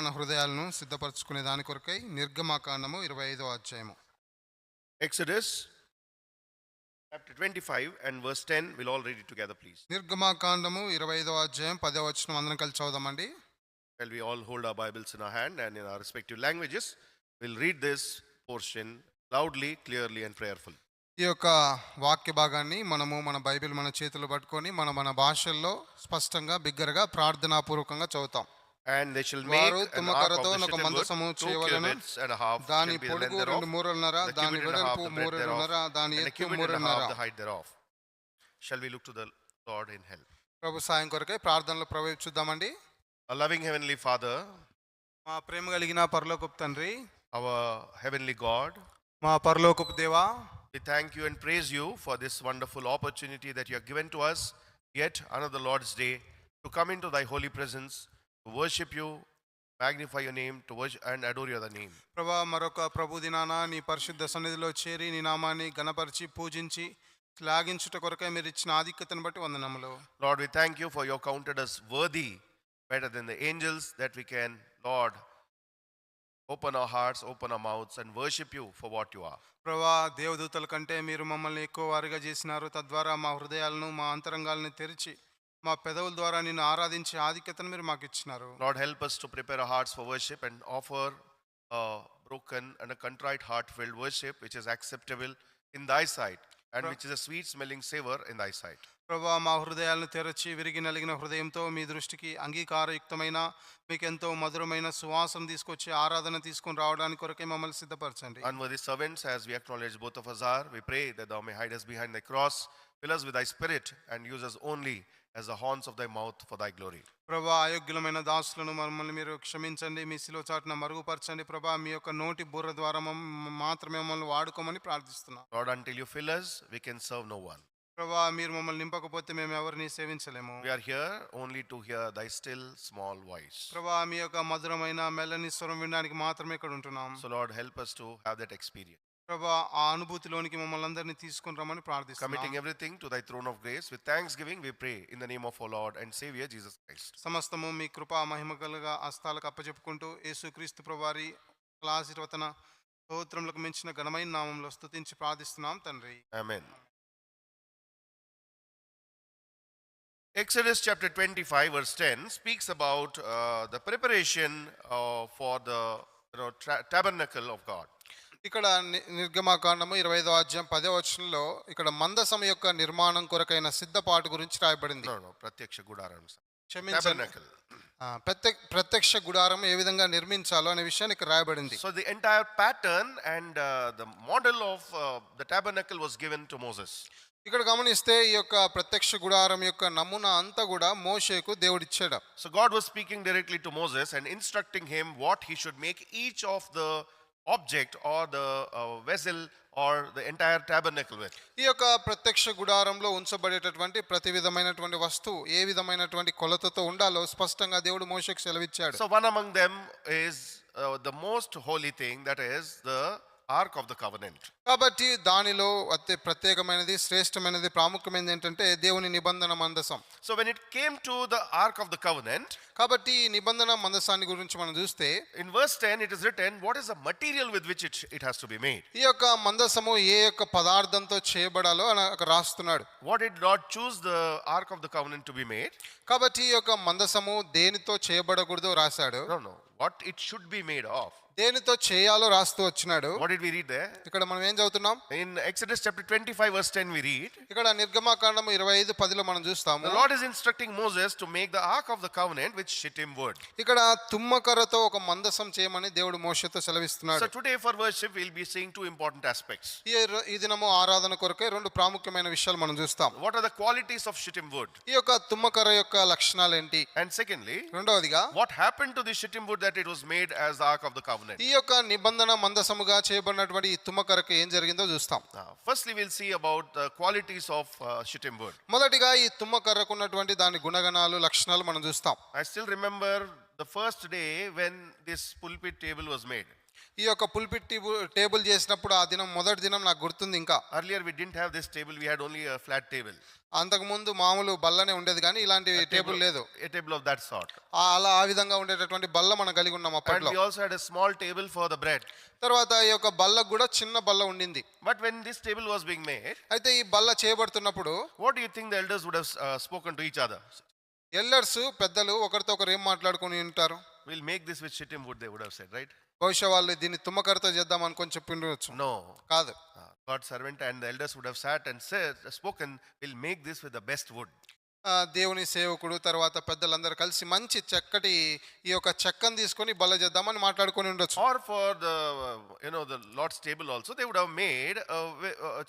మన హృదయాలను సిద్ధపరచుకునే దాని కొరకై నిర్గమాకాండము 25వ అధ్యాయము. Exodus chapter 25 and verse 10. We'll all read it together, please. నిర్గమాకాండము 25వ అధ్యాయం 10వ వచనం అందరం కలిసి చదువుదామండి. Shall we all hold our Bibles in our hand and in our respective languages? We'll read this portion loudly, clearly and prayerfully. ఈ యొక్క వాక్య భాగాన్ని మనము మన బైబిల్ మన చేతులు పట్టుకొని మన భాషల్లో స్పష్టంగా బిగ్గరగా ప్రార్థనాపూర్వకంగా చదువుతాం. And they shall make an ark of the ఒక shittim wood, మందసము 2 చేయవలెను. cubits and a half దాని shall be the పొడుగు length thereof, 2 మూరలున్నర, the దాని cubit and a half వెడల్పు the breadth 3 మూరలున్నర, thereof, దాని and a ఎత్తు cubit and a 3 half మూరలున్నర. the height thereof. Shall we look to the Lord in help? ప్రభు సాయం కొరకై ప్రార్థనలో ప్రవేశిద్దామండి. Our loving heavenly Father, మా ప్రేమ కలిగిన పరలోకపు తండ్రి, our heavenly God, మా పరలోకపు దేవా, we thank you and praise you for this wonderful opportunity that you have given to us, yet another Lord's Day, to come into thy holy presence, to worship you, magnify your name, to worship and adore your name. ప్రభా, మరొక ప్రభు దినాన నీ పరిశుద్ధ సన్నిధిలో చేరి నీ నామాన్ని ఘనపరిచి పూజించి శ్లాఘించుట కొరకై మీరు ఇచ్చిన ఆధిక్యతను బట్టి వందనములు. Lord, we thank you for you counted us worthy, better than the angels, that we can, Lord, open our hearts, open our mouths and worship you for what you are. ప్రభా, దేవదూతల కంటే మీరు మమ్మల్ని ఎక్కువ వారిగా చేసినారు. తద్వారా మా హృదయాలను మా అంతరంగాలను తెరిచి మా పెదవుల ద్వారా నిన్ను ఆరాధించే ఆధిక్యతను మీరు మాకు ఇచ్చినారు. Lord, help us to prepare our hearts for worship and offer a broken and a contrite heart-filled worship which is acceptable in thy sight and which is a sweet smelling savor in thy sight. ప్రభా, మా హృదయాలను తెరచి విరిగి నలిగిన హృదయంతో మీ దృష్టికి అంగీకారయుక్తమైన మీకెంతో మధురమైన సువాసన తీసుకొచ్చి ఆరాధన తీసుకొని రావడానికి కొరకే మమ్మల్ని సిద్ధపరచండి. Unworthy servants, as we acknowledge both of us are, we pray that thou may hide us behind thy cross, fill us with thy spirit and use us only as the horns of thy mouth for thy glory. ప్రభా, అయోగ్యులమైన దాసులను మమ్మల్ని మీరు క్షమించండి, మీ శిలువ చాటున మరుగుపరచండి. ప్రభా, మీ యొక్క నోటి బుర్ర ద్వారా మాత్రమే మమ్మల్ని వాడుకోమని ప్రార్థిస్తున్నాం. Lord, until you fill us, we can serve no one. ప్రభా, మీరు మమ్మల్ని నింపకపోతే మేము ఎవరిని సేవించలేము. We are here only to hear thy still small voice. ప్రభా, మీ యొక్క మధురమైన మెల్లని స్వరం వినడానికి మాత్రమే ఇక్కడ ఉంటున్నాం. So Lord, help us to have that experience. ప్రభా, ఆ అనుభూతిలోనికి మమ్మల్ని అందరినీ తీసుకొని రమ్మని ప్రార్థిస్తున్నాం. Committing everything to thy throne of grace, with thanksgiving we pray in the name of our Lord and Savior Jesus Christ. సమస్తము మీ కృపా మహిమగలుగా హస్తాలకు అప్పచెప్పుకుంటూ యేసుక్రీస్తు ప్రభువారి ఆశీర్వచన స్తోత్రములకు మించిన ఘనమైన నామంలో స్తుతించి ప్రార్థిస్తున్నాం తండ్రి. Amen. Exodus chapter 25 verse 10 speaks about the preparation for the tabernacle of God. ఇక్కడ నిర్గమాకాండము 25వ అధ్యాయం 10వ వచనంలో ఇక్కడ మందసం యొక్క నిర్మాణం కొరకైన సిద్ధపాటు గురించి రాయబడింది. ప్రత్యక్ష గుడారం, క్షమించండి, ప్రత్యక్ష గుడారం ఏ విధంగా నిర్మించాలో అనే విషయాన్ని ఇక్కడ రాయబడింది. So the entire pattern and the model of the tabernacle was given to Moses. ఇక్కడ గమనిస్తే ఈ యొక్క ప్రత్యక్ష గుడారం యొక్క నమూనా అంతా కూడా మోషేకు దేవుడిచ్చాడు. So God was speaking directly to Moses and instructing him what he should make each of the object or the vessel or the entire tabernacle with. ఈ యొక్క ప్రత్యక్ష గుడారంలో ఉంచబడేటటువంటి ప్రతి విధమైనటువంటి వస్తువు ఏ విధమైనటువంటి కొలతతో ఉండాలో స్పష్టంగా దేవుడు మోషేకు సెలవిచ్చాడు. So one among them is the most holy thing, that is the Ark of the Covenant. కాబట్టి దానిలో అతి ప్రత్యేకమైనది, శ్రేష్టమైనది, ప్రాముఖ్యమైనది ఏంటంటే దేవుని నిబంధన మందసం. So when it came to the Ark of the Covenant, కాబట్టి ఈ నిబంధన మందసాన్ని గురించి మనం చూస్తే in verse 10 it is written what is the material with which it has to be made. ఈ యొక్క మందసము ఏ యొక్క పదార్థంతో చేయబడాలో అని అక్కడ రాస్తున్నాడు. What did God choose the Ark of the Covenant to be made? కాబట్టి ఈ యొక్క మందసము దేనితో చేయబడకూడదో రాశాడు. No, what it should be made of. దేనితో చేయాలో రాస్తూ వచ్చినాడు. What did we read there? ఇక్కడ మనం ఏం చదువుతున్నాం? In Exodus chapter 25 verse 10 we read, ఇక్కడ నిర్గమాకాండము 25:10లో మనం చూస్తాము. the Lord is instructing Moses to make the Ark of the Covenant with shittim wood. ఇక్కడ తుమ్మకర్రతో ఒక మందసం చేయమని దేవుడు మోషేతో సెలవిస్తున్నాడు. So today for worship we'll be seeing two important aspects. ఈ దినము ఆరాధన కొరకే రెండు ప్రాముఖ్యమైన విషయాలు మనం చూస్తాం. What are the qualities of shittim wood? ఈ యొక్క తుమ్మకర్ర యొక్క లక్షణాలు ఏంటి? And secondly, రెండవదిగా what happened to the shittim wood that it was made as the Ark of the Covenant? ఈ యొక్క నిబంధన మందసముగా చేయబడినటువంటి ఈ తుమ్మకర్రకి ఏం జరిగిందో చూస్తాం. Firstly we'll see about the qualities of shittim wood. మొదటిగా ఈ తుమ్మకర్రకు ఉన్నటువంటి దాని గుణగణాలు, లక్షణాలు మనం చూస్తాం. I still remember the first day when this pulpit table was made. ఈ యొక్క పుల్పిట్ టేబుల్ చేసినప్పుడు ఆ దినం మొదటి దినం నాకు గుర్తుంది ఇంకా. Earlier we didn't have this table, we had only a flat table. అంతకుముందు మామూలు బల్లనే ఉండేది కానీ ఇలాంటి టేబుల్ లేదు. A table of that sort. ఆ విధంగా ఉండేటటువంటి బల్ల మనం కలిగి ఉన్నాం And అప్పట్లో. we also had a small table for the bread. తర్వాత ఈ యొక్క బల్లకు కూడా చిన్న బల్ల ఉండింది. But when this table was being made, అయితే ఈ బల్ల చేయబడుతున్నప్పుడు what do you think the elders would have spoken to each other? ఎల్లర్స్ పెద్దలు ఒకరితో ఒకరు ఏం మాట్లాడుకుని ఉంటారు? We'll make this with shittim wood, they would have said, right? బహుశా వాళ్ళు దీన్ని తుమ్మకరతో చేద్దాం అనుకొని చెప్పిండవచ్చు. No. కాదు. God's servant and the elders would have sat and spoken, we'll make this with the best wood. దేవుని సేవకుడు తర్వాత పెద్దలందరూ కలిసి మంచి చక్కటి ఈ యొక్క చెక్కను తీసుకొని బల్ల చేద్దామని మాట్లాడుకొని ఉండొచ్చు. Or for the the Lord's table also, they would have made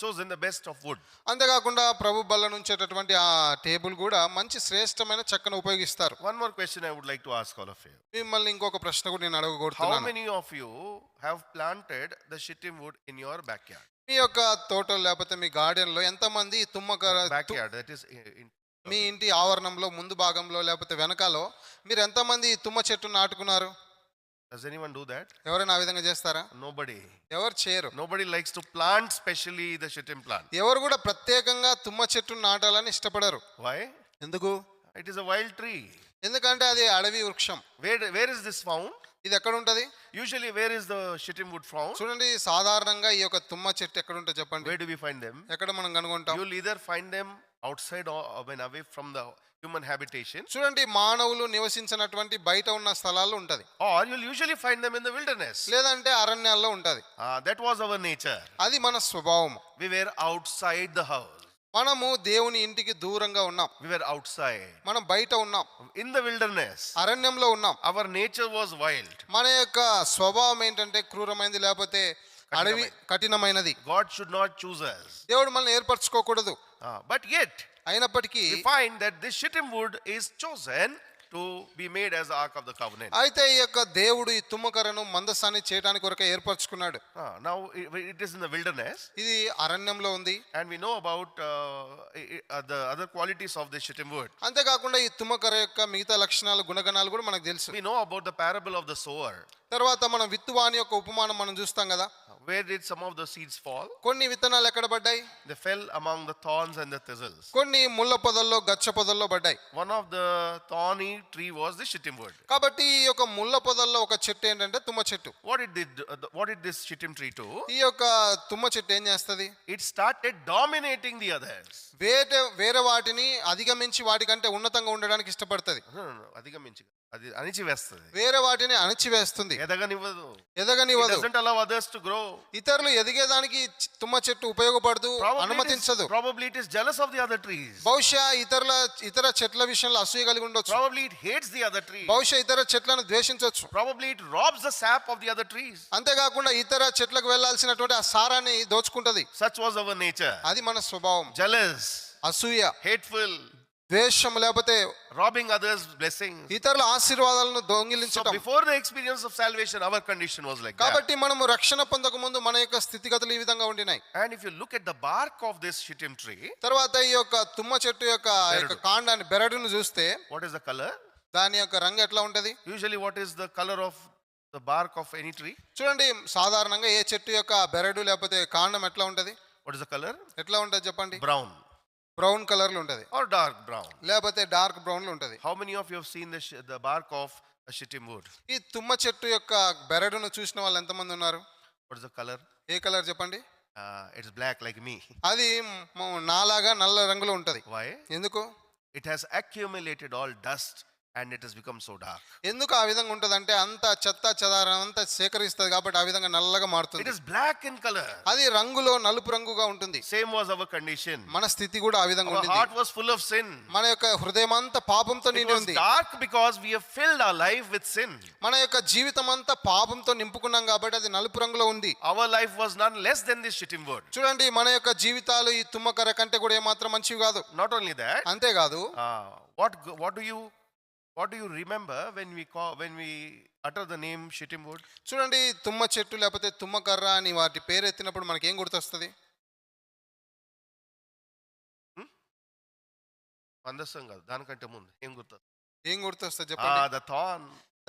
chosen the best of wood. అంతేకాకుండా ప్రభు బల్ల నుంచేటటువంటి ఆ టేబుల్ కూడా మంచి శ్రేష్టమైన చెక్కను ఉపయోగిస్తారు. One more question I would like to ask all of you. మిమ్మల్ని ఇంకొక ప్రశ్న కూడా నేను How అడగకూడుతున్నాను. many of you have planted the shittim wood in your backyard? మీ యొక్క తోటలో లేకపోతే మీ గార్డెన్ లో ఎంతమంది Backyard, that is in మీ ఇంటి ఆవరణంలో ముందు భాగంలో లేకపోతే వెనకాలో మీరు ఎంతమంది తుమ్మ చెట్టు నాటుకున్నారు? Does anyone do that? ఎవరైనా ఆ విధంగా చేస్తారా? Nobody. ఎవరు చేయరు. Nobody likes to plant specially the shittim plant. ఎవరు కూడా ప్రత్యేకంగా తుమ్మ చెట్టు నాటాలని ఇష్టపడరు. Why? ఎందుకు? It is a wild tree. ఎందుకంటే అది అడవి వృక్షం. Where is this found? ఇది ఎక్కడ ఉంటది? Usually where is the shittim wood found? చూడండి సాధారణంగా ఈ యొక్క తుమ్మ చెట్టు ఎక్కడ ఉంటుంది చెప్పండి? Where do we find them? ఎక్కడ మనం కనుగొంటాం? You'll either find them outside or when away from the human habitation, చూడండి మానవులు నివసించినటువంటి బయట ఉన్న స్థలాల్లో ఉంటది. or you'll usually find them in the wilderness. లేదంటే అరణ్యాల్లో ఉంటది. That was our nature. అది మన స్వభావం. We were outside the house. మనము దేవుని ఇంటికి దూరంగా ఉన్నాం. We were outside. మనం బయట ఉన్నాం. In the wilderness. అరణ్యంలో ఉన్నాం. Our nature was wild. మన యొక్క స్వభావం ఏంటంటే క్రూరమైనది లేకపోతే అడవి కఠినమైనది. God should not choose us. దేవుడు మనల్ని ఏర్పరచుకోకూడదు. But yet, అయినప్పటికీ we find that this shittim wood is chosen to be made as the ark of the covenant. అయితే ఈ యొక్క దేవుడు ఈ తుమ్మకరను మందసాన్ని చేయడానికి కొరకే ఏర్పరచుకున్నాడు. Now it is in the wilderness. ఇది అరణ్యంలో ఉంది. And we know about the other qualities of the shittim wood. అంతేకాకుండా ఈ తుమ్మకర యొక్క మిగతా లక్షణాలు గుణగణాలు కూడా మనకు తెలుసు. We know about the parable of the sower. తర్వాత మనం విత్తువాని యొక్క ఉపమానం మనం చూస్తాం కదా. Where did some of the seeds fall? కొన్ని విత్తనాలు ఎక్కడ పడ్డాయి? They fell among the thorns and the thistles. కొన్ని ముళ్ళ పొదల్లో గచ్చ పొదల్లో పడ్డాయి. One of the thorny tree was the shittim wood. కాబట్టి ఈ యొక్క ముళ్ళ పొదల్లో ఒక చెట్టు ఏంటంటే తుమ్మ చెట్టు. What did this shittim tree do? ఈ యొక్క తుమ్మ చెట్టు ఏం చేస్తది? It started dominating the others. వేరే వాటిని అధిగమించి వాటికంటే ఉన్నతంగా ఉండడానికి ఇష్టపడుతుంది. No, అధిగమించి అది అణిచివేస్తుంది. వేరే వాటిని అణిచివేస్తుంది. ఎదగనివ్వదు. ఎదగనివ్వదు. It doesn't allow others to grow. ఇతరులు ఎదిగేదానికి తుమ్మ చెట్టు ఉపయోగపడదు, అనుమతించదు. Probably it is jealous of the other trees. బహుశా ఇతర చెట్ల విషయంలో అసూయ కలిగి ఉండొచ్చు. Probably it hates the other trees. బహుశా ఇతర చెట్లను ద్వేషించవచ్చు. Probably it robs the sap of the other trees. అంతేకాకుండా ఇతర చెట్లకు వెళ్లాల్సినటువంటి ఆ సారాన్ని దోచుకుంటది. Such was our nature. అది మన స్వభావం. Jealous, అసూయ, hateful, ద్వేషం లేకపోతే robbing others blessings. ఇతరుల ఆశీర్వాదాలను So దొంగిలించడం. before the experience of salvation, our condition was like that. కాబట్టి మనము రక్షణ పొందక ముందు మన యొక్క స్థితిగతులు ఈ విధంగా ఉండినాయి. And if you look at the bark of this shittim tree, తర్వాత ఈ యొక్క తుమ్మ చెట్టు యొక్క కాండాన్ని బెరడును చూస్తే what is the color? దాని యొక్క రంగు ఎట్లా ఉంటది? Usually what is the color of the bark of any tree? చూడండి సాధారణంగా ఏ చెట్టు యొక్క బెరడు లేకపోతే కాండం ఎట్లా ఉంటది? What is the color? ఎట్లా ఉంటది చెప్పండి? Brown బ్రౌన్ కలర్ లో ఉంటది or dark brown. లేకపోతే డార్క్ బ్రౌన్ లో ఉంటది. How many of you have seen the bark of a shittim wood? ఈ తుమ్మ చెట్టు యొక్క బెరడును చూసిన వాళ్ళు ఎంతమంది ఉన్నారు? What is the color? A colour చెప్పండి? It's black like me. అది నాలాగా నల్ల రంగులో ఉంటది. Why? ఎందుకు? It has accumulated all dust and it has become so dark. ఎందుకు ఆ విధంగా ఉంటదంటే అంత చెత్త చెదారం అంతా సేకరిస్తుంది కాబట్టి ఆ విధంగా నల్లగా It మారుతుంది. is black in color. అది రంగులో నలుపు రంగుగా ఉంటుంది. Same was our condition. మన స్థితి కూడా ఆ విధంగా Our ఉంటుంది. heart was full of sin. మన యొక్క హృదయం అంతా పాపంతో It నిండి was ఉంది. dark because we have filled our life with sin. మన యొక్క జీవితం అంతా పాపంతో నింపుకున్నాం కాబట్టి అది నలుపు రంగులో ఉంది. Our life was none less than this shittim wood. చూడండి మన యొక్క జీవితాలు ఈ తుమ్మకర్ర కంటే కూడా ఏమాత్రం మంచివి కాదు. Not only that, అంతేకాదు what do you remember when we utter the name shittim wood? చూడండి తుమ్మ చెట్టు లేకపోతే తుమ్మకర్ర అని వాటి పేరు ఎత్తినప్పుడు మనకి ఏం గుర్తొస్తుంది? అందసం కాదు, దానికంటే ముందు ఏం గుర్తు? ఏం గుర్తొస్తుంది చెప్పండి? The thorn.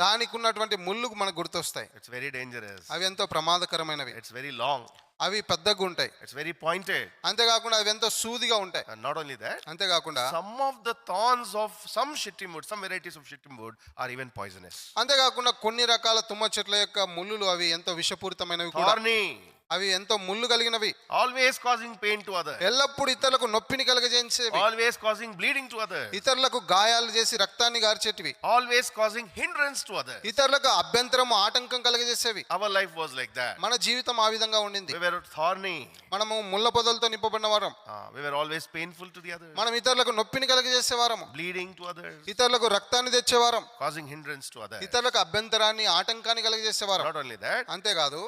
దానికి ఉన్నటువంటి ముళ్ళు మనకు గుర్తొస్తాయి. It's very dangerous. అవి ఎంతో ప్రమాదకరమైనవి. It's very long. అవి పెద్దగా ఉంటాయి. It's very pointed. అంతేకాకుండా అవి ఎంతో సూదిగా ఉంటాయి. And not only that, అంతేకాకుండా some of the thorns of some shittim wood, some varieties of shittim wood are even poisonous. అంతేకాకుండా కొన్ని రకాల తుమ్మ చెట్ల యొక్క ముళ్ళులు అవి ఎంతో విషపూరితమైనవి కూడా. Thorny, అవి ఎంతో ముళ్ళు కలిగినవి. always causing pain to others. ఎల్లప్పుడు ఇతరులకు నొప్పిని కలగజేసేవి. Always causing bleeding to others. ఇతరులకు గాయాలు చేసి రక్తాన్ని గార్చేటివి. Always causing hindrance to others. ఇతరులకు అభ్యంతరము ఆటంకం కలగజేసేవి. Our life was like that. మన జీవితం ఆ విధంగా ఉండింది. We were thorny. మనము ముళ్ళ పొదలతో నింపబడిన వారం. We were always painful to the others. మనం ఇతరులకు నొప్పిని కలగజేసేవారము. Bleeding to others. ఇతరులకు రక్తాన్ని తెచ్చేవారం. Causing hindrance to others. ఇతరులకు అభ్యంతరాన్ని ఆటంకాన్ని కలగజేసేవారం. Not only that, అంతేకాదు,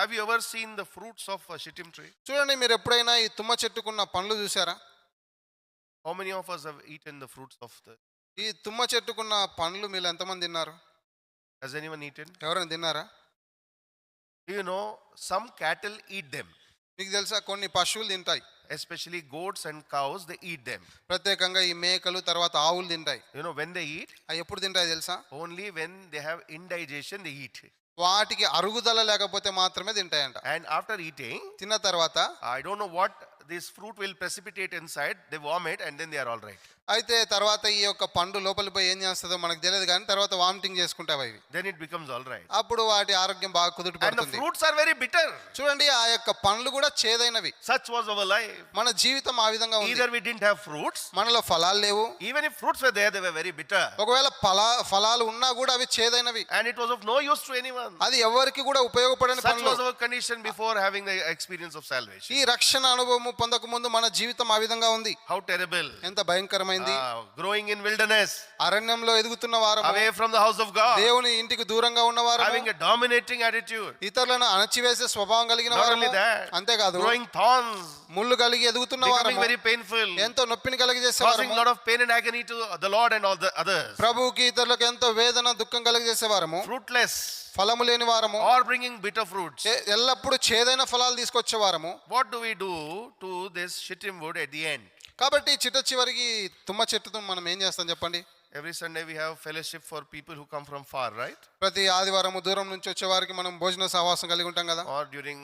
have you ever seen the fruits of a shittim tree? చూడండి, మీరు ఎప్పుడైనా ఈ తుమ్మ చెట్టుకున్న పండ్లు చూసారా? How many of us have eaten the fruits of the? ఈ తుమ్మ చెట్టుకున్న పండ్లు మీరు ఎంతమంది తిన్నారు? Has anyone eaten? ఎవరైనా తిన్నారా? Do you know some cattle eat them? మీకు తెలుసా, కొన్ని పశువులు తింటాయి. Especially goats and cows, they eat them. ప్రత్యేకంగా ఈ మేకలు తర్వాత ఆవులు తింటాయి. You know when they eat? అవి ఎప్పుడు తింటాయి తెలుసా? Only when they have indigestion they eat. వాటికి అరుగుదల లేకపోతే మాత్రమే తింటాయంట. And after eating, తిన్న తర్వాత I don't know what this fruit will precipitate inside. They vomit and then they are all right. అయితే తర్వాత ఈ యొక్క పండు లోపలికి పోయి ఏం చేస్తుందో మనకు తెలియదు, కానీ తర్వాత వామిటింగ్ చేసుకుంటావు అవి. Then it becomes all right. అప్పుడు వాటి ఆరోగ్యం బాగా కుదుట And the పడుతుంది. fruits are very bitter. చూడండి, ఆ యొక్క పండ్లు కూడా చేదైనవి. Such was our life. మన జీవితం ఆ విధంగా ఉంది. Either we didn't have fruits, మనలో ఫలాలు లేవు. even if fruits were there, they were very bitter. ఒకవేళ ఫలాలు ఉన్నా కూడా అవి చేదైనవి. And it was of no use to anyone. అది ఎవరికి కూడా ఉపయోగపడని Such పనులు. was our condition before having the experience of salvation. ఈ రక్షణ అనుభవము పొందక ముందు మన జీవితం ఆ విధంగా ఉంది. How terrible. ఎంత భయంకరమైంది. Growing in wilderness, అరణ్యంలో ఎదుగుతున్న వారు, away from the house of God, దేవుని ఇంటికి దూరంగా ఉన్నవారు, having a dominating attitude, ఇతరులను అణచివేసే స్వభావం కలిగిన Not వారు. only that, అంతేకాదు, growing thorns, ముళ్ళు కలిగి ఎదుగుతున్న వారు, becoming very painful, ఎంతో నొప్పిని కలిగజేసేవారు, causing a lot of pain and agony to the Lord and all the others, ప్రభువుకి ఇతరులకు ఎంతో వేదన దుఃఖం కలిగజేసేవారము, fruitless, ఫలము లేని వారము, or bringing bitter fruits. ఎల్లప్పుడూ చేదైన ఫలాలు తీసుకొచ్చేవారము. What do we do to this shittim wood at the end? కాబట్టి చిట్ట చివరికి తుమ్మ చెట్టుతో మనం ఏం చేస్తాం చెప్పండి? Every Sunday we have fellowship for people who come from far, right? ప్రతి ఆదివారము దూరం నుంచి వచ్చే వారికి మనం భోజన సహవాసం కలిగి ఉంటాం కదా. Or during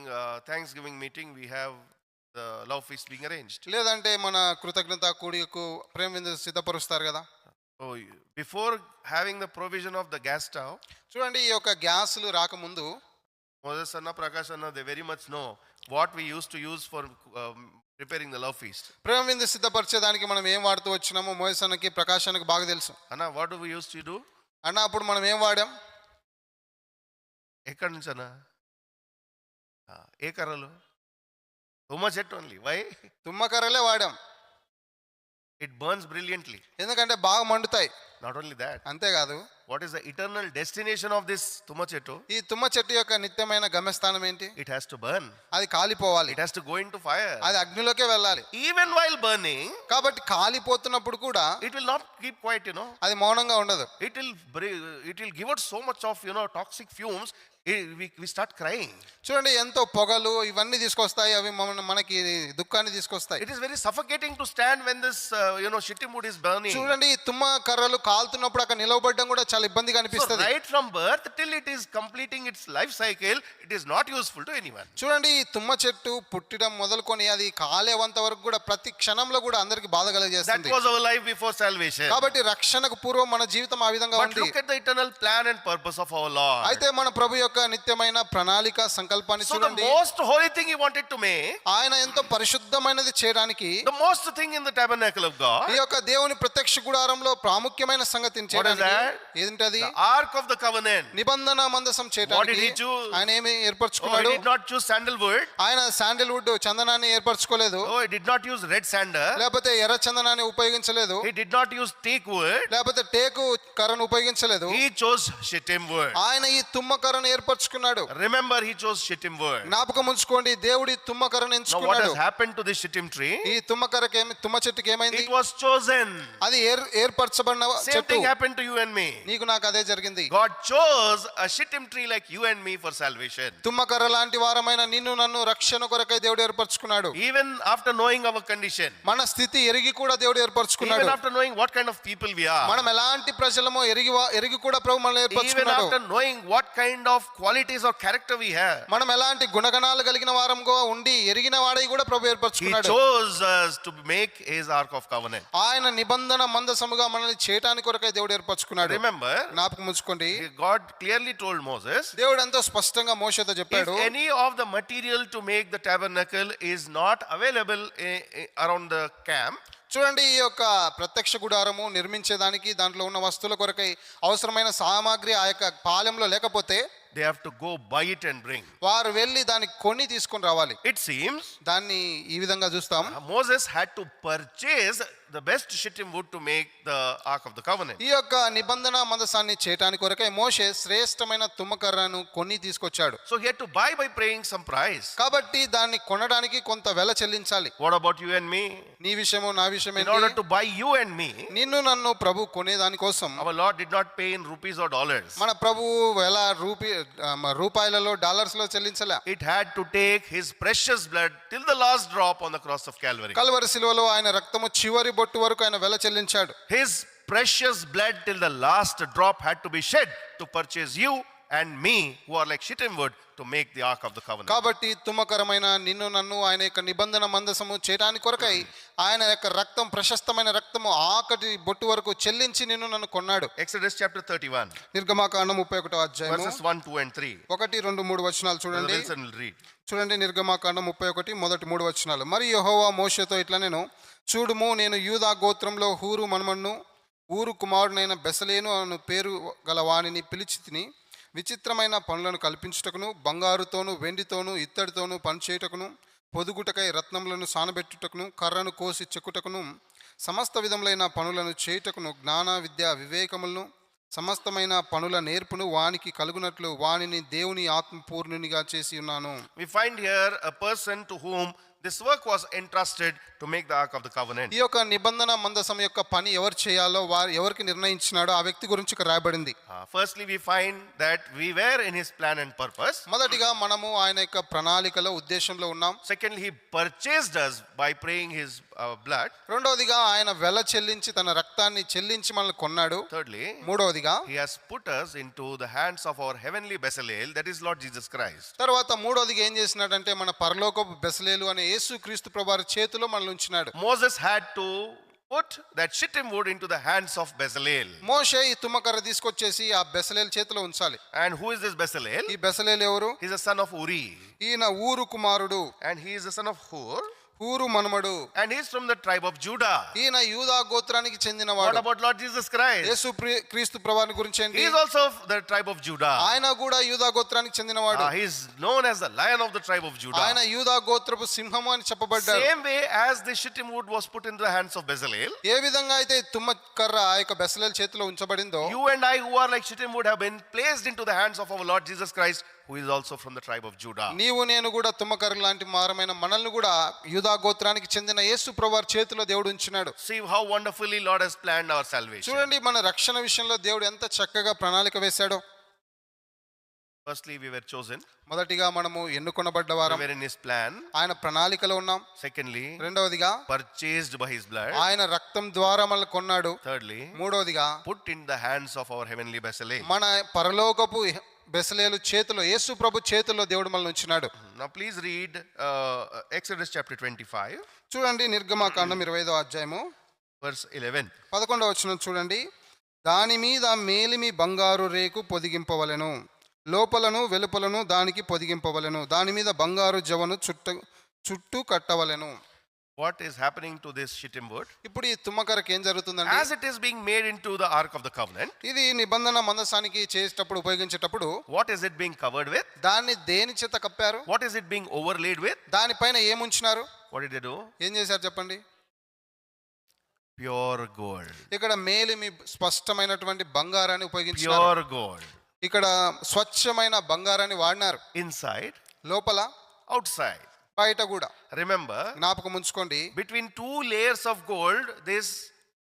Thanksgiving meeting we have the love feast being arranged. లేదంటే మన కృతజ్ఞత కూడికకు ప్రేమ విందు సిద్ధపరుస్తారు కదా. So before having the provision of the gas stove, చూడండి, ఈ యొక్క గ్యాసులు రాకముందు Moses Anna, Prakash Anna, they very much know what we used to use for preparing the love feast. ప్రేమ విందు సిద్ధపరిచేదానికి మనం ఏం వాడుతూ వచ్చినామో మోయసన్నకి ప్రకాశానికి బాగా తెలుసు. Anna, what do we used to do? అన్న, అప్పుడు మనం ఏం వాడాం? ఎక్కడి నుంచి అన్న? ఏ కర్రలు? తుమ్మ చెట్టు ఓన్లీ. వై? తుమ్మ కర్రలే వాడాం. It burns brilliantly. ఎందుకంటే బాగా మండుతాయి. Not only that, అంతేకాదు, what is the eternal destination of this tumma chettu? ఈ తుమ్మ చెట్టు యొక్క నిత్యమైన గమ్యస్థానం ఏంటి? It has to burn. అది కాలిపోవాలి. It has to go into fire. అది అగ్నిలోకే వెళ్ళాలి. Even while burning, కాబట్టి కాలిపోతున్నప్పుడు కూడా it will not keep quiet, you know. అది మౌనంగా ఉండదు. It will give out so much of, you know, toxic fumes. We start crying. చూడండి, ఎంతో పొగలు ఇవన్నీ తీసుకొస్తాయి. అవి మనకి దుఃఖాన్ని తీసుకొస్తాయి. It is very suffocating to stand when this shittim wood is burning. చూడండి, ఈ తుమ్మ కర్రలు కాలుతున్నప్పుడు అక్కడ నిలవబడడం కూడా చాలా ఇబ్బందిగా So అనిపిస్తుంది. right from birth till it is completing its life cycle, it is not useful to anyone. చూడండి, ఈ తుమ్మ చెట్టు పుట్టడం మొదలుకొని అది కాలేవంత వరకు కూడా ప్రతి క్షణంలో కూడా అందరికి బాధ That కలగజేస్తుంది. was our life before salvation. కాబట్టి రక్షణకు పూర్వం మన జీవితం ఆ విధంగా But ఉంది. look at the eternal plan and purpose of our Lord. అయితే మన ప్రభు యొక్క నిత్యమైన ప్రణాళిక సంకల్పాన్ని So the చూడండి. most holy thing he wanted to make, ఆయన ఎంతో పరిశుద్ధమైనది చేయడానికి the most thing in the tabernacle of God, ఈ యొక్క దేవుని ప్రత్యక్ష గుడారంలో ప్రాముఖ్యమైన సంగతిని చేయడానికి that? ఏంటది? the ark of the covenant. నిబంధన మందసం What did చేయడానికి he choose? ఆయన ఏమి Oh, he ఏర్పరచుకున్నాడు? did not choose sandalwood. ఆయన Sandalwood చందనాన్ని ఏర్పరచుకోలేదు. Oh, he did not use red sandal. లేకపోతే ఎర్ర చందనాన్ని ఉపయోగించలేదు. He did not use teak wood. లేకపోతే టేకు కర్రను ఉపయోగించలేదు. He chose shittim wood. ఆయన ఈ తుమ్మ కర్రను ఏర్పరచుకున్నాడు. Remember, he chose shittim wood. జ్ఞాపకం ఉంచుకోండి, దేవుడి తుమ్మకర్రను Now, what ఎంచుకున్నాడు. has happened to this shittim tree? ఈ తుమ్మ చెట్టుకి ఏమైంది? It was chosen. అది ఏర్పరచబడిన Same చెట్టు. thing happened to you and me. నీకు నాకు అదే జరిగింది. God chose a shittim tree like you and me for salvation. తుమ్మకర్ర లాంటి వారమైన నిన్ను నన్ను రక్షణ కొరకై దేవుడు ఏర్పరచుకున్నాడు. Even after knowing our condition, మన స్థితి ఎరిగి కూడా దేవుడు ఏర్పరచుకున్నాడు. even after knowing what kind of people we are, మనం ఎలాంటి ప్రజలమో ఎరిగి కూడా ప్రభు మనల్ని even ఏర్పరచుకున్నాడు. after knowing what kind of qualities or character we have, మనం ఎలాంటి గుణగణాలు కలిగిన వారంగా ఉండి ఎరిగిన వాడై కూడా ప్రభు he ఏర్పరచుకున్నాడు. chose us to make his ark of covenant. ఆయన నిబంధన మందసముగా మనల్ని చేయటానికి కొరకై దేవుడు ఏర్పరచుకున్నాడు. Remember, జ్ఞాపకం ఉంచుకోండి, God clearly told Moses, దేవుడు ఎంతో స్పష్టంగా మోషేతో if చెప్పాడు, any of the material to make the tabernacle is not available around the camp, చూడండి, ఈ యొక్క ప్రత్యక్ష గుడారము నిర్మించేదానికి దాంట్లో ఉన్న వస్తువుల కొరకై అవసరమైన సామాగ్రి ఆ యొక్క పాలెంలో లేకపోతే they have to go buy it and bring. వారు వెళ్ళి దాన్ని కొని తీసుకొని రావాలి. It seems దాన్ని ఈ విధంగా చూస్తాం, Moses had to purchase the best shittim wood to make the ark of the covenant. ఈ యొక్క నిబంధన మందసాన్ని చేయటానికి కొరకై మోషే శ్రేష్టమైన తుమ్మకర్రను కొని తీసుకొచ్చాడు. So he had to buy by paying some price. కాబట్టి దాన్ని కొనడానికి కొంత వెల చెల్లించాలి. What about you and me? నీ విషయము నా విషయం In order ఏంటి? to buy you and me, నిన్ను నన్ను ప్రభు కొనేదాని కోసం our Lord did not pay in rupees or dollars. మన ప్రభు వెల రూపాయలలో డాలర్స్ లో చెల్లించలే. It had to take his precious blood till the last drop on the cross of Calvary. Calvary శిలువలో ఆయన రక్తము చివరి బొట్టు వరకు ఆయన వెల చెల్లించాడు. His precious blood till the last drop had to be shed to purchase you and me, who are like shittim wood, to make the ark of the covenant. కాబట్టి తుమ్మకరమైన నిన్ను నన్ను ఆయన యొక్క నిబంధన మందసము చేయడానికి కొరకై ఆయన యొక్క రక్తం, ప్రశస్తమైన రక్తము ఆకటి బొట్టు వరకు చెల్లించి నిన్ను నన్ను కొన్నాడు. Exodus chapter 31, నిర్గమాకాండం 31వ అధ్యాయము verses 1, 2 and 3. 1, 2, 3 వచనాలు Brother చూడండి. Wilson will read. చూడండి, నిర్గమాకాండం 31 మొదటి 3 వచనాలు. మరి యెహోవా మోషేతో ఇట్లా నేను చూడుము, నేను యూదా గోత్రంలో హూరు మనుమన్ను ఊరు కుమారుడైన బెసలేను అను పేరు గల వానిని పిలిచి తిని విచిత్రమైన పనులను కల్పించుటకును బంగారుతోను వెండితోను ఇత్తడితోను పనిచేయుటకును పొదుగుటకై రత్నములను సానబెట్టుటకును కర్రను కోసి చెక్కుటకును సమస్త విధములైన పనులను చేయుటకును జ్ఞాన విద్య వివేకములను సమస్తమైన పనుల నేర్పును వానికి కలుగునట్లు వానిని దేవుని ఆత్మపూర్ణునిగా చేసి ఉన్నాను. We find here a person to whom this work was entrusted to make the ark of the covenant. ఈ యొక్క నిబంధన మందసం యొక్క పని ఎవరు చేయాలో వారు ఎవరికి నిర్ణయించినాడో ఆ వ్యక్తి గురించి ఇక్కడ రాయబడింది. Firstly, we find that we were in his plan and purpose. మొదటిగా మనము ఆయన యొక్క ప్రణాళికలో ఉద్దేశంలో ఉన్నాం. Secondly, he purchased us by praying his blood. రెండవదిగా ఆయన వెల చెల్లించి తన రక్తాన్ని చెల్లించి మనల్ని కొన్నాడు. Thirdly, మూడవదిగా he has put us into the hands of our heavenly Bezalel, that is Lord Jesus Christ. తర్వాత మూడవదిగా ఏం చేసినాడంటే మన పరలోకపు బెసలేలు అనే యేసు క్రీస్తు ప్రభువారి చేతిలో మనల్ని ఉంచినాడు. Moses had to put that shittim wood into the hands of Bezalel. మోషే ఈ తుమ్మకర్ర తీసుకొచ్చేసి ఆ బెసలేలు చేతిలో ఉంచాలి. And who is this Bezalel? ఈ బెసలేలు ఎవరు? He is a son of Uri. ఈయన ఊరు కుమారుడు, And he is the son of Hur. ఊరు మనుమడు. And he is from the tribe of Judah. ఈయన యూదా గోత్రానికి What చెందినవాడు. about Lord Jesus Christ? యేసు క్రీస్తు ప్రభువారి గురించి ఏంటి? He is also of the tribe of Judah. ఆయన కూడా యూదా గోత్రానికి చెందినవాడు. He is known as the lion of the tribe of Judah. ఆయన యూదా గోత్రపు సింహము అని చెప్పబడ్డాడు. Same way as the shittim wood was put into the hands of Bezalel, ఏ విధంగా అయితే తుమ్మకర్ర ఆ యొక్క బెసలేలు చేతిలో ఉంచబడిందో, you and I who are like shittim wood have been placed into the hands of our Lord Jesus Christ, who is also from the tribe of Judah. నీవు నేను కూడా తుమ్మకర్ర లాంటి మారమైన మనల్ని కూడా యూదా గోత్రానికి చెందిన యేసు ప్రభువారి చేతిలో దేవుడు ఉంచినాడు. See how wonderfully Lord has planned our salvation. చూడండి, మన రక్షణ విషయంలో దేవుడు ఎంత చక్కగా ప్రణాళిక వేశాడో. Firstly, we were chosen. మొదటిగా మనము ఎన్నుకొనబడ్డ We వారం, were in his plan. ఆయన ప్రణాళికలో ఉన్నాం. Secondly, రెండవదిగా purchased by his blood. ఆయన రక్తం ద్వారా మనల్ని కొన్నాడు. Thirdly, మూడవదిగా put in the hands of our heavenly Bezalel. మన పరలోకపు బెసలేలు చేతిలో, యేసు ప్రభు చేతిలో దేవుడు మనల్ని ఉంచినాడు. Now please read Exodus chapter 25, చూడండి, నిర్గమాకాండం 25వ అధ్యాయము verse 11. 11వ వచనం చూడండి. దాని మీద మేలిమి బంగారు రేకు పొదిగింపవలెను, లోపలను వెలుపలను దానికి పొదిగింపవలెను, దాని మీద బంగారు జవను చుట్టూ కట్టవలెను. What is happening to this shittim wood? ఇప్పుడు ఈ తుమ్మకరకు ఏం జరుగుతుందండి? As it is being made into the ark of the covenant, ఇది నిబంధన మందసానికి చేసేటప్పుడు ఉపయోగించేటప్పుడు what is it being covered with? దాన్ని దేని చేత కప్పారు? What is it being overlaid with? దానిపైన ఏముంచినారు? What did they do? ఏం చేశారు చెప్పండి? Pure gold. ఇక్కడ మేలిమి స్పష్టమైనటువంటి బంగారాన్ని ఉపయోగించారు. Pure gold. ఇక్కడ స్వచ్ఛమైన బంగారాన్ని వాడినారు, inside, లోపల outside. బయట కూడా. Remember, జ్ఞాపకం ఉంచుకోండి, between two layers of gold, this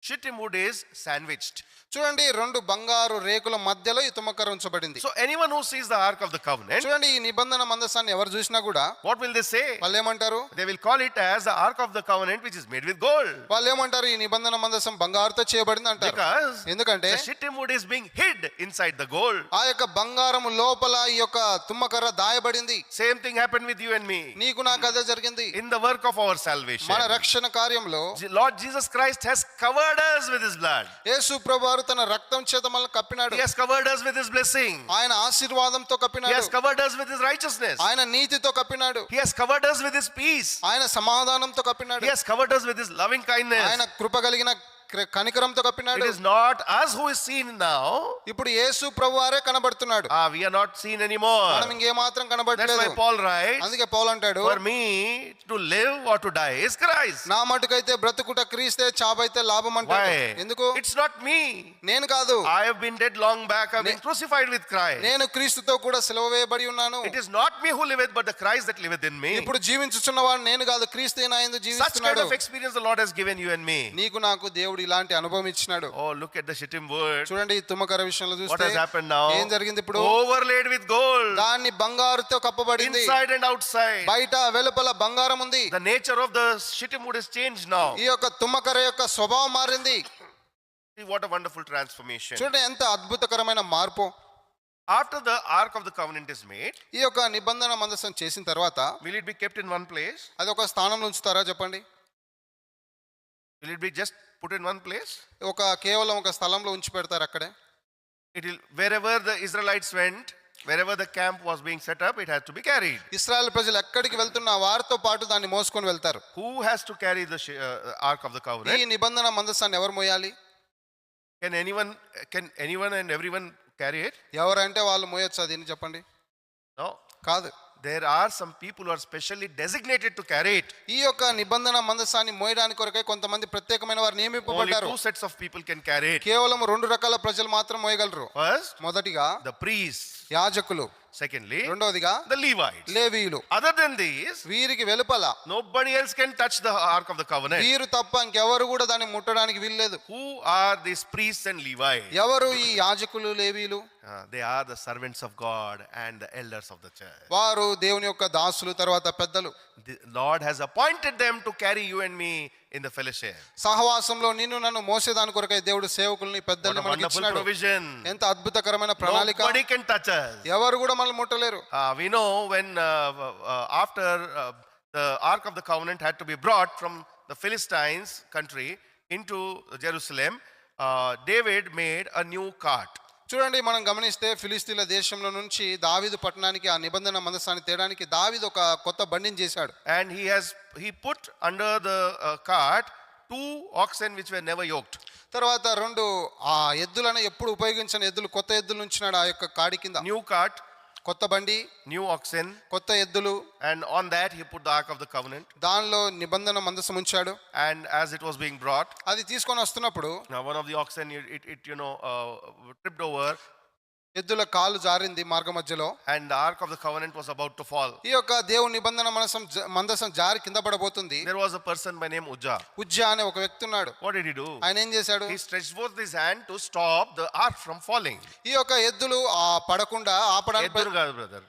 shittim wood is sandwiched. చూడండి, రెండు బంగారు రేకుల మధ్యలో ఈ తుమ్మకర్ర ఉంచబడింది. So anyone who sees the Ark of the Covenant, చూడండి, ఈ నిబంధన మందసాన్ని ఎవరు చూసినా కూడా what will they say? వాళ్ళు ఏమంటారు? They will call it as the Ark of the Covenant, which is made with gold. వాళ్ళు ఏమంటారు? ఈ నిబంధన మందసం బంగారుతో చేయబడింది అంటారు. Because ఎందుకంటే the shittim wood is being hid inside the gold. ఆ యొక్క బంగారము లోపల ఈ యొక్క తుమ్మకర్ర దాయబడింది. Same thing happened with you and me. నీకు నాకు అదే జరిగింది. In the work of our salvation, మన రక్షణ కార్యంలో Lord Jesus Christ has covered us with his blood. యేసు ప్రభువారు తన రక్తం చేత మనల్ని కప్పినాడు. He has covered us with his blessing. ఆయన ఆశీర్వాదంతో He కప్పినాడు. has covered us with his righteousness. ఆయన నీతితో కప్పినాడు. He has covered us with his peace. ఆయన సమాధానంతో కప్పినాడు. He has covered us with his loving kindness. ఆయన కృప కలిగిన కనికరంతో It కప్పినాడు. is not us who is seen now. ఇప్పుడు యేసు ప్రభువారే కనబడుతున్నాడు, We are not seen anymore. మనం ఇంకేమాత్రం That's కనబడట్లేదు. why Paul writes, అందుకే పౌలు అంటాడు, for me to live or to die is Christ. నా మటుకైతే బ్రతుకుట క్రీస్తే, చావైతే లాభం అంటాడు. Why? ఎందుకు? It's not me. నేను కాదు, I have been dead long back. I have been crucified with Christ. నేను క్రీస్తుతో కూడా సిలువ వేయబడి ఉన్నాను. It is not me who liveth, but the Christ that liveth in me. ఇప్పుడు జీవించుచున్నవాడు నేను కాదు, క్రీస్తే నా యందు Such kind జీవిస్తున్నాడు. of experience the Lord has given you and me. నీకు నాకు దేవుడు ఇలాంటి అనుభవం ఇచ్చినాడు. Oh, look at the shittim word. చూడండి, ఈ తుమ్మకర విషయంలో What చూస్తే has happened now? ఏం జరిగింది? ఇప్పుడు Overlaid with gold. దాన్ని బంగారుతో కప్పబడింది. Inside and outside. బయట వెలుపల బంగారం ఉంది. The nature of the shittim wood is changed now. ఈ యొక్క తుమ్మకర యొక్క స్వభావం మారింది. See what a wonderful transformation. చూడండి, ఎంత అద్భుతకరమైన మార్పు. After the Ark of the Covenant is made, ఈ యొక్క నిబంధన మందసం చేసిన తర్వాత will it be kept in one place? అది ఒక స్థానంలో ఉంచుతారా చెప్పండి? Will it be just put in one place? కేవలం ఒక స్థలంలో ఉంచి పెడతారు అక్కడే? It will, wherever the Israelites went, wherever the camp was being set up, it has to be carried. Israel ప్రజలు ఎక్కడికి వెళ్తున్నా వారితో పాటు దాన్ని మోసుకొని వెళ్తారు. Who has to carry the Ark of the ఈ Covenant? నిబంధన మందసాన్ని ఎవరు మోయాలి? Can anyone and everyone carry it? ఎవరంటే వాళ్ళు మోయొచ్చు అది చెప్పండి? No. కాదు. There are some people who are specially designated to carry it. ఈ యొక్క నిబంధన మందసాన్ని మోయడానికి కొరకై కొంతమంది ప్రత్యేకమైన వారు Only నియమింపబడ్డారు. 2 sets of people can carry it. కేవలం 2 రకాల ప్రజలు మాత్రం మోయగలరు. First, మొదటిగా the priests. యాజకులు, Secondly, రెండోదిగా the Levites. లేవీయులు. Other than these, వీరికి వెలుపల nobody else can touch the Ark of the Covenant. వీరు తప్ప ఇంకెవరు కూడా దాన్ని ముట్టడానికి వీల్లేదు. Who are these priests and Levites? ఎవరు ఈ యాజకులు, లేవీయులు? They are the servants of God and the elders of the church. వారు దేవుని యొక్క దాసులు, తర్వాత పెద్దలు. The Lord has appointed them to carry you and me in the fellowship. సహవాసంలో నిన్ను నన్ను మోసేదాని కొరకై దేవుడు సేవకుల్ని, What పెద్దల్ని a మనకి wonderful ఇచ్చినాడు. provision. ఎంత అద్భుతకరమైన ప్రణాళిక. Nobody can touch us. ఎవరు కూడా మనల్ని ముట్టలేరు. We know when after the Ark of the Covenant had to be brought from the Philistines country into Jerusalem, David made a new cart. చూడండి, మనం గమనిస్తే ఫిలిస్తీన్ల దేశంలో నుంచి దావీదు పట్టణానికి ఆ నిబంధన మందసాన్ని తేడానికి దావీదు ఒక కొత్త బండిని చేశాడు. And he put under the cart 2 oxen which were never yoked. తర్వాత 2 ఆ ఎద్దులను ఎప్పుడు ఉపయోగించని ఎద్దులు, కొత్త ఎద్దులు ఉంచినాడు ఆ యొక్క కాడి కింద. New cart, కొత్త బండి, new oxen, కొత్త ఎద్దులు, and on that he put the Ark of the Covenant. దానిలో నిబంధన మందసం ఉంచాడు. And as it was being brought, అది తీసుకొని వస్తున్నప్పుడు one of the oxen it tripped over, ఎద్దుల కాలు జారింది మార్గ మధ్యలో. and the Ark of the Covenant was about to fall. ఈ యొక్క దేవుని నిబంధన మందసం జారి కింద పడబోతుంది. There was a person by name Uzzah. Uzzah అనే ఒక వ్యక్తి ఉన్నాడు. What did he do? ఆయన ఏం చేశాడు? He stretched forth his hand to stop the ark from falling. ఈ యొక్క ఎద్దులు పడకుండా ఆపడానికి, ఎద్దులు కాదు బ్రదర్,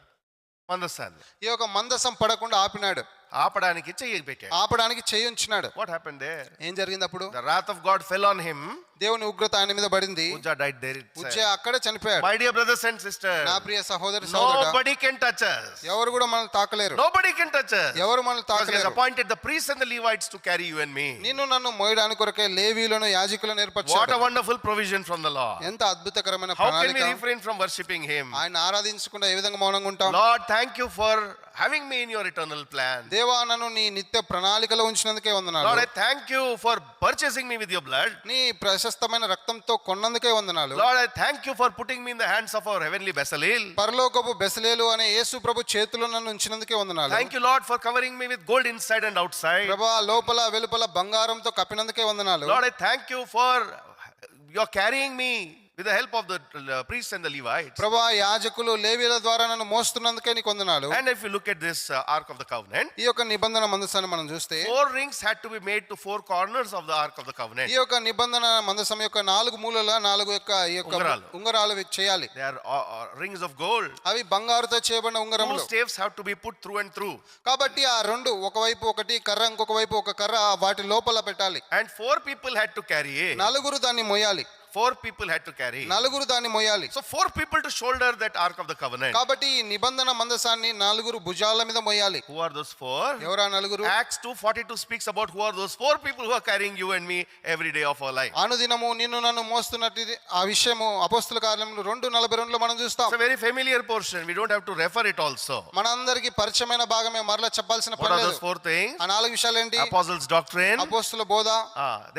మందసాన్ని ఈ యొక్క మందసం పడకుండా ఆపినాడు. ఆపడానికి చెయ్యి పెట్టాడు. ఆపడానికి చేయి ఉంచినాడు. What happened there? ఏం జరిగింది అప్పుడు? The wrath of God fell on him. దేవుని ఉగ్రత ఆయన మీద పడింది. Uzzah died there itself. Uzzah అక్కడే చనిపోయాడు. My dear brothers and sisters, నా ప్రియ సహోదరి సహోదరుడా, nobody can touch us. ఎవరు కూడా మనల్ని తాకలేరు. Nobody can touch us. ఎవరు మనల్ని Because he has తాకలేరు. appointed the priests and the Levites to carry you and me. నిన్ను నన్ను మోయడానికి కొరకే లేవీయులను, యాజకులను What ఏర్పరిచాడు. a wonderful provision from the Lord. ఎంత అద్భుతకరమైన How can we ప్రణాళిక. refrain from worshipping him? ఆయన ఆరాధించకుండా ఏ విధంగా మౌనంగా ఉంటాం? Lord, thank you for having me in your eternal plan. దేవా, నన్ను నీ నిత్య ప్రణాళికలో ఉంచినందుకే వందనాలు. Lord, I thank you for purchasing me with your blood. నీ ప్రశస్తమైన రక్తంతో కొన్నందుకే వందనాలు. Lord, I thank you for putting me in the hands of our heavenly Bezalel. పరలోకపు బెసలేలు అనే యేసు ప్రభు చేతిలో నన్ను ఉంచినందుకే వందనాలు. Thank you, Lord, for covering me with gold inside and outside. ప్రభా, లోపల వెలుపల బంగారంతో కప్పినందుకే వందనాలు. Lord, I thank you for you're carrying me with the help of the priests and the Levites. ప్రభా యాజకులు లేవీల ద్వారా నన్ను మోస్తున్నందుకే నీకు వందనాలు. And if you look at this Ark of the Covenant, ఈ యొక్క నిబంధన మందసాన్ని మనం చూస్తే 4 rings had to be made to 4 corners of the Ark of the Covenant. ఈ యొక్క నిబంధన మందసం యొక్క 4 మూలల 4 యొక్క ఈ యొక్క ఉంగరాలు చేయాలి. They are rings of gold. అవి బంగారుతో చేయబడిన 2 ఉంగరములు. staves have to be put through and through. కాబట్టి ఆ రెండు ఒకవైపు ఒకటి కర్ర ఇంకొక వైపు ఒక కర్ర వాటి లోపల పెట్టాలి. And 4 people had to carry it. నలుగురు దాన్ని మోయాలి. 4 people had to carry. నలుగురు దాన్ని మోయాలి. So 4 people to shoulder that Ark of the Covenant. కాబట్టి ఈ నిబంధన మందసాన్ని నలుగురు భుజాల మీద మోయాలి. Who are those 4? ఎవరా నలుగురు? Acts 2:42 speaks about who are those 4 people who are carrying you and me every day of our life. అనుదినము నిన్ను నన్ను మోస్తున్నట్టు ఆ విషయము అపోస్తుల కార్యములు 2:42లో మనం చూస్తాం. It's a very familiar portion. We don't have to refer it also. మనందరికీ పరిచయమైన భాగమే మరలా చెప్పాల్సిన What పని are లేదు. those 4 things? ఆ 4 విషయాలు ఏంటి? Apostles' doctrine, అపోస్తుల బోధ,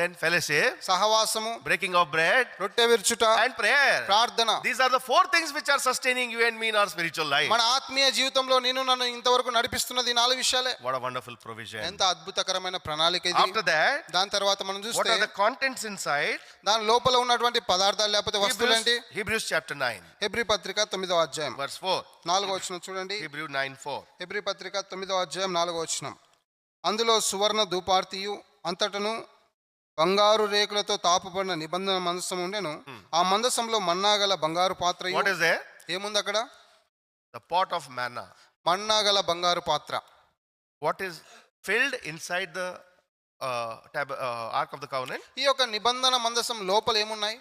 then fellowship, సహవాసము, breaking of bread, రొట్టె విరుచుట, and prayer. ప్రార్థన. These are the 4 things which are sustaining you and me in our spiritual life. మన ఆత్మీయ జీవితంలో నిన్ను నన్ను ఇంతవరకు నడిపిస్తున్నది 4 విషయాలే. What a wonderful provision. ఎంత అద్భుతకరమైన ప్రణాళిక ఇది. After that, దాని తర్వాత మనం what చూస్తే are the contents inside? దాని లోపల ఉన్నటువంటి పదార్థాలు లేకపోతే వస్తువులు ఏంటి? Hebrews chapter 9, హెబ్రీ పత్రిక 9వ అధ్యాయం verse 4. 4వ వచనం చూడండి. Hebrew 9:4. హెబ్రీ పత్రిక 9వ అధ్యాయం 4వ వచనం. అందులో సువర్ణ ధూపార్తియు అంతటను బంగారు రేకులతో తాపబడిన నిబంధన మందసం ఉండెను. ఆ మందసంలో మన్నాగల బంగారు పాత్ర. What is there? ఏముంది అక్కడ? The pot of manna. మన్నాగల బంగారు పాత్ర. What is filled inside the Ark of the Covenant? ఈ యొక్క నిబంధన మందసం లోపల ఏమున్నాయి?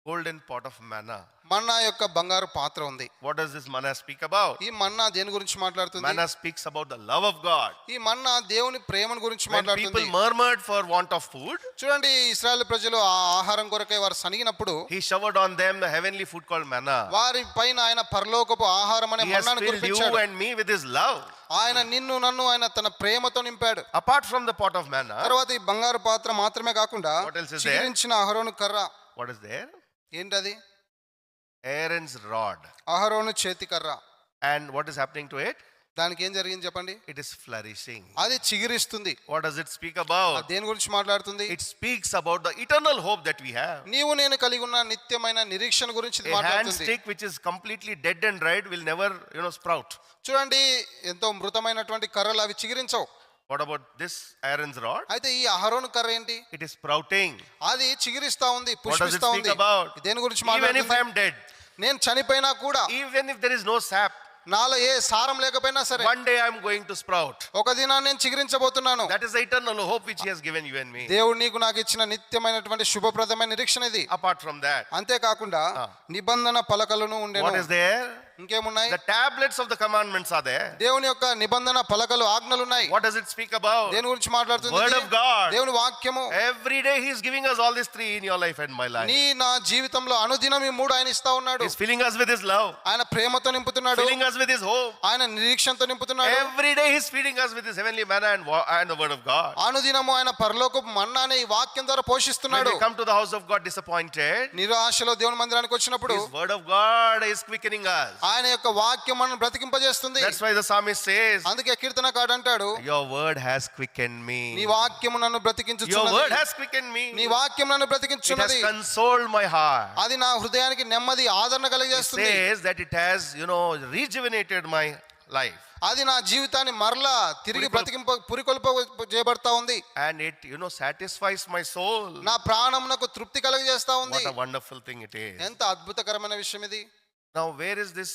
Golden pot of manna. మన్నా యొక్క బంగారు పాత్ర ఉంది. What does this manna speak about? ఈ మన్నా దేని గురించి మాట్లాడుతుంది? Manna speaks about the love of God. ఈ మన్నా దేవుని ప్రేమను గురించి When మాట్లాడుతుంది. people murmured for want of food, చూడండి, ఇశ్రాయేలు ప్రజలు ఆ ఆహారం కొరకై వారు సనిగినప్పుడు He showered on them the heavenly food called manna. వారి పైన ఆయన పరలోకపు ఆహారం అనే He has మన్నాను filled you కురిపించాడు. and me with His love. ఆయన నిన్ను నన్ను ఆయన తన ప్రేమతో నింపాడు. Apart from the pot of manna, తర్వాత ఈ బంగారు పాత్ర మాత్రమే కాకుండా What else is there? చిగురించిన అహరోను కర్ర. what is there? ఏంటది? Aaron's rod. అహరోను చేతి కర్ర. And what is happening to it? దానికి ఏం జరిగింది చెప్పండి? It is flourishing. అది చిగురిస్తుంది. What does it speak about? దేని గురించి మాట్లాడుతుంది? It speaks about the eternal hope that we have. నీవు నేను కలిగి ఉన్న నిత్యమైన నిరీక్షణ గురించి ఇది A మాట్లాడుతుంది. hand stick which is completely dead and dried will never, sprout. చూడండి, ఎంతో మృతమైనటువంటి కర్రలు అవి చిగురించవు. What about this Aaron's rod? అయితే ఈ అహరోను కర్ర ఏంటి? It is sprouting. అది చిగురిస్తా ఉంది, What does it పుష్పిస్తా speak ఉంది. about? దేని గురించి Even if I మాట్లాడుతుంది? am dead, నేను చనిపోయినా కూడా, even if there is no sap, నాలో ఏ సారం లేకపోయినా సరే, one day I am going to sprout. ఒక దినాన్ని నేను చిగురించబోతున్నాను. That is the eternal hope which He has given you and me. దేవుడు నీకు నాకు ఇచ్చిన నిత్యమైనటువంటి శుభప్రదమైన నిరీక్షణ ఇది. Apart from that, అంతేకాకుండా నిబంధన పలకలను ఉండేను. what is there? ఇంకేమున్నాయి? The tablets of the commandments are there. దేవుని యొక్క నిబంధన పలకలు ఆజ్ఞలు ఉన్నాయి. What does it speak about? దేని గురించి మాట్లాడుతుంది? Word of God. దేవుని వాక్యము. Every day He is giving us all these 3 in your life and my life. నీ నా జీవితంలో అనుదినం ఈ 3 ఆయన ఇస్తా ఉన్నాడు. He is filling us with His love, ఆయన ప్రేమతో నింపుతున్నాడు. filling us with His hope. ఆయన నిరీక్షణతో నింపుతున్నాడు. Every day He is feeding us with His heavenly manna and the word of God. అనుదినము ఆయన పరలోకపు మన్నానే ఈ వాక్యం ద్వారా When పోషిస్తున్నాడు. we come to the house of God disappointed, నిరాశలో దేవుని మందిరానికి వచ్చినప్పుడు His word of God is quickening us. ఆయన యొక్క వాక్యం మనల్ని బ్రతికింపజేస్తుంది. That's why the psalmist says, అందుకే కీర్తనకారుడు అంటాడు, your word has quickened నీ me. వాక్యము నన్ను Your బ్రతికించుచున్నది. word has quickened me. నీ వాక్యం నన్ను It has బ్రతికించుచున్నది. consoled my heart. అది నా హృదయానికి నెమ్మది ఆదరణ It కలిగజేస్తుంది. says that it has, rejuvenated my life. అది నా జీవితాన్ని మరలా తిరిగి పురికొల్ప చేయబడతా ఉంది. And it, satisfies my soul. నా ప్రాణమునకు తృప్తి కలుగజేస్తా ఉంది. What a wonderful thing it is. ఎంత అద్భుతకరమైన విషయం ఇది. Now, where is this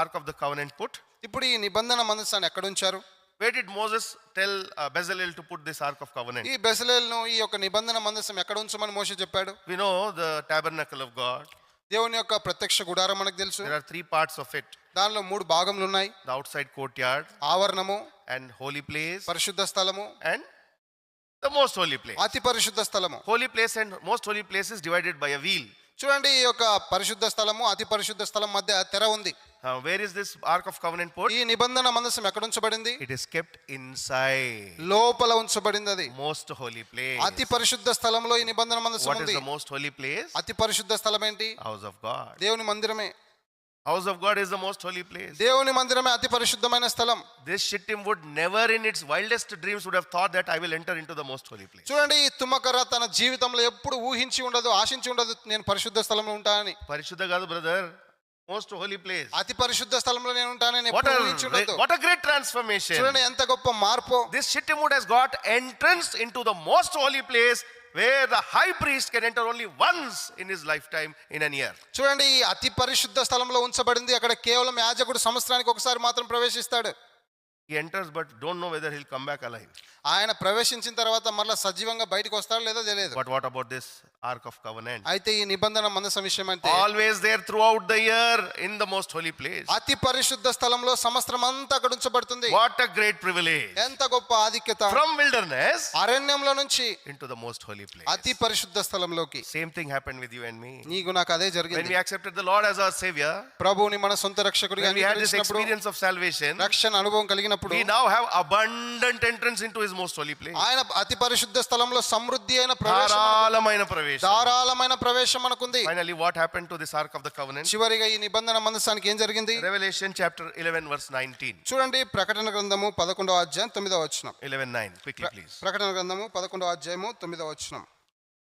Ark of the Covenant put? ఇప్పుడు ఈ నిబంధన మందసాన్ని ఎక్కడ ఉంచారు? Where did Moses tell Bezalel to put this Ark of Covenant? ఈ బెసలేలును ఈ యొక్క నిబంధన మందసం ఎక్కడ ఉంచమని మోషే చెప్పాడు? We know the tabernacle of God. దేవుని యొక్క ప్రత్యక్ష గుడారం మనకు తెలుసు. There are 3 parts of it. దానిలో 3 భాగములు ఉన్నాయి. The outside courtyard, ఆవరణము, and holy place, పరిశుద్ధ స్థలము, and the most holy place. అతి పరిశుద్ధ స్థలము. Holy place and most holy place is divided by a veil. చూడండి, ఈ యొక్క పరిశుద్ధ స్థలము అతి పరిశుద్ధ స్థలం మధ్య తెర ఉంది. Where is this Ark of Covenant put? ఈ నిబంధన మందసం ఎక్కడ ఉంచబడింది? It is kept inside లోపల ఉంచబడింది. అది most holy place. అతి పరిశుద్ధ స్థలంలో ఈ నిబంధన మందసం What is ఉంది. the most holy place? అతి పరిశుద్ధ స్థలం ఏంటి? House of God. దేవుని మందిరమే. House of God is the most holy place. దేవుని మందిరమే అతి పరిశుద్ధమైన స్థలం. This Shittim would never in its wildest dreams would have thought that I will enter into the most holy place. చూడండి, ఈ తుమ్మకర్ర తన జీవితంలో ఎప్పుడు ఊహించి ఉండదు, ఆశించి ఉండదు నేను పరిశుద్ధ స్థలంలో ఉంటానని. Parishuddha కాదు brother, most holy place. అతి పరిశుద్ధ స్థలంలో నేను ఉంటానని What ఎప్పుడు a, ఊహించి ఉండదు. what a great transformation. చూడండి ఎంత గొప్ప మార్పు. This Shittim wood has got entrance into the most holy place where the high priest can enter only once in his lifetime in an year. చూడండి, ఈ అతి పరిశుద్ధ స్థలంలో ఉంచబడింది. అక్కడ కేవలం యాజకుడు సంవత్సరానికి ఒకసారి మాత్రం ప్రవేశిస్తాడు. He enters but don't know whether he'll come back alive. ఆయన ప్రవేశించిన తర్వాత మరలా సజీవంగా బయటకు వస్తాడో లేదో తెలియదు. But what about this Ark of Covenant? అయితే ఈ నిబంధన మందసం విషయం అంటే Always there throughout the year in the most holy place. అతి పరిశుద్ధ స్థలంలో సంవత్సరం అంతా అక్కడ ఉంచబడుతుంది. What a great privilege. ఎంత గొప్ప ఆధిక్యత. From wilderness అరణ్యంలో నుంచి into the most holy place. అతి పరిశుద్ధ స్థలంలోకి. Same thing happened with you and me. నీకు నాకు అదే When జరిగింది. we accepted the Lord as our savior, ప్రభువుని మన సొంత రక్షకుడిగా when we had this అంగీకరించినప్పుడు, experience of salvation, రక్షణ అనుభవం కలిగినప్పుడు we now have abundant entrance into his most holy place. ఆయన అతి పరిశుద్ధ స్థలంలో సమృద్ధి అయిన ప్రవేశం, ధారాళమైన ప్రవేశం. ధారాళమైన ప్రవేశం మనకుంది. Finally, what happened to this Ark of the Covenant? చివరిగా ఈ నిబంధన మందసానికి ఏం జరిగింది? Revelation chapter 11 verse 19. చూడండి, ప్రకటన గ్రంథము 11వ అధ్యాయం 9వ వచనం. 11:9. Quickly please. ప్రకటన గ్రంథము 11వ అధ్యాయము 9వ వచనం.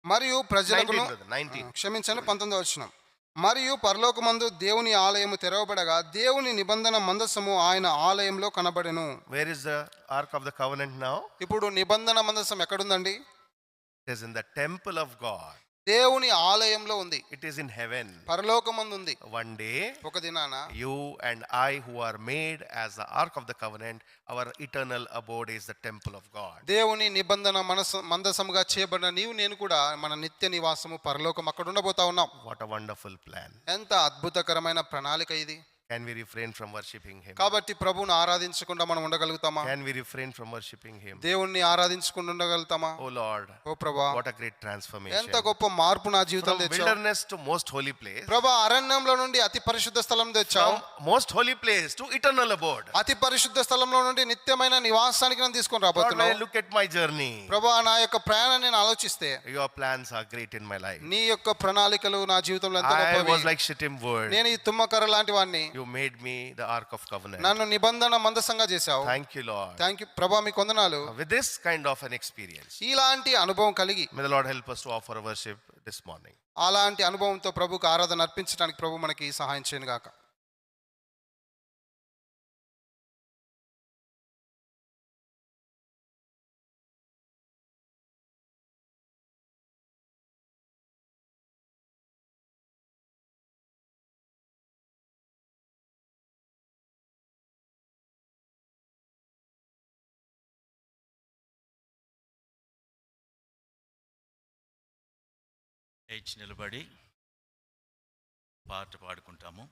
మరియు ప్రజలకును 19 brother, 19. క్షమించండి, 19వ వచనం. మరియు పరలోకమందు దేవుని ఆలయము తెరవబడగా దేవుని నిబంధన మందసము ఆయన ఆలయంలో కనబడెను. Where is the Ark of the Covenant now? ఇప్పుడు నిబంధన మందసం ఎక్కడుందండి? It is in the temple of God. దేవుని ఆలయంలో ఉంది. It is in heaven. పరలోకమందు ఉంది. One day, ఒక దినాన you and I who are made as the Ark of the Covenant, our eternal abode is the temple of God. దేవుని నిబంధన మందసముగా చేయబడిన నీవు నేను కూడా మన నిత్య నివాసము పరలోకం అక్కడ ఉండబోతా ఉన్నాం. What a wonderful plan. ఎంత అద్భుతకరమైన ప్రణాళిక ఇది. Can we refrain from worshipping him? కాబట్టి ప్రభువుని ఆరాధించకుండా మనం ఉండగలుగుతామా? Can we refrain from worshipping him? దేవుణ్ణి ఆరాధించకుండా ఉండగలుగుతామా? Oh Lord, ఓ ప్రభా, what a great transformation. ఎంత గొప్ప మార్పు నా జీవితంలో From తెచ్చావు. wilderness to most holy place. ప్రభా, అరణ్యంలో నుండి అతి పరిశుద్ధ స్థలం తెచ్చావు. From most holy place to eternal abode. అతి పరిశుద్ధ స్థలంలో నుండి నిత్యమైన నివాసానికి నన్ను తీసుకొని Lord, when I రాబోతున్నావు. look at my journey, ప్రభా, నా యొక్క ప్రయాణాన్ని నేను ఆలోచిస్తే your plans are great in my life. నీ యొక్క ప్రణాళికలు నా జీవితంలో ఎంత I was గొప్పవి. like Shittim wood. నేను ఈ తుమ్మకర్ర లాంటి వాడిని. You made me the Ark of Covenant. నన్ను నిబంధన మందసంగా చేశావు. Thank you, Lord. Thank you ప్రభా, మీకు వందనాలు. With this kind of an experience, ఇలాంటి అనుభవం కలిగి may the Lord help us to offer worship this morning. అలాంటి అనుభవంతో ప్రభుకు ఆరాధన అర్పించడానికి ప్రభు మనకి సహాయం చేయను గాక. లేచి నిలబడి పాట పాడుకుంటాము.